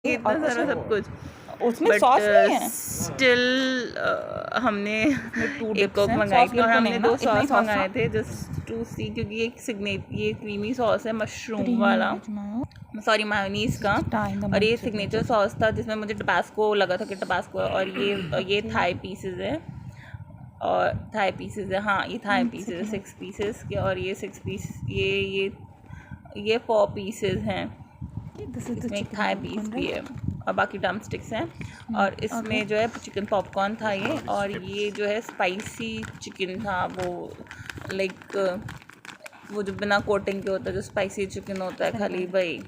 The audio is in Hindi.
इतना सारा सब कुछ, उसमें बट सॉस नहीं है। स्टिल हमने टू एक कोक हैं, मंगाई सॉस थी और बिल्कुल हमने नहीं 2 ना, इतना ही सॉस सॉस था। मंगाए थे जस्ट टू सी, क्योंकि ये क्रीमी सॉस है मशरूम क्रीमी वाला, वेज मायो, सॉरी मायोनीज का, टाइम द और ये मंथ सिग्नेचर सॉस था जिसमें मुझे टबास्को लगा था कि टबास्को है, और ये थाई पीसेज है, और थाई पीसेज है, हाँ ये थाई पीसेज है 6 पीसेस के, और ये 6 पीस ये 4 पीसेज हैं, इसमें एक थाई पीस भी है और बाकी ड्रम स्टिक्स हैं, और इसमें जो है चिकन पॉपकॉर्न था ये, और ये जो है स्पाइसी चिकन था, वो लाइक वो जो बिना कोटिंग के होता है, जो स्पाइसी चिकन होता है खाली वही।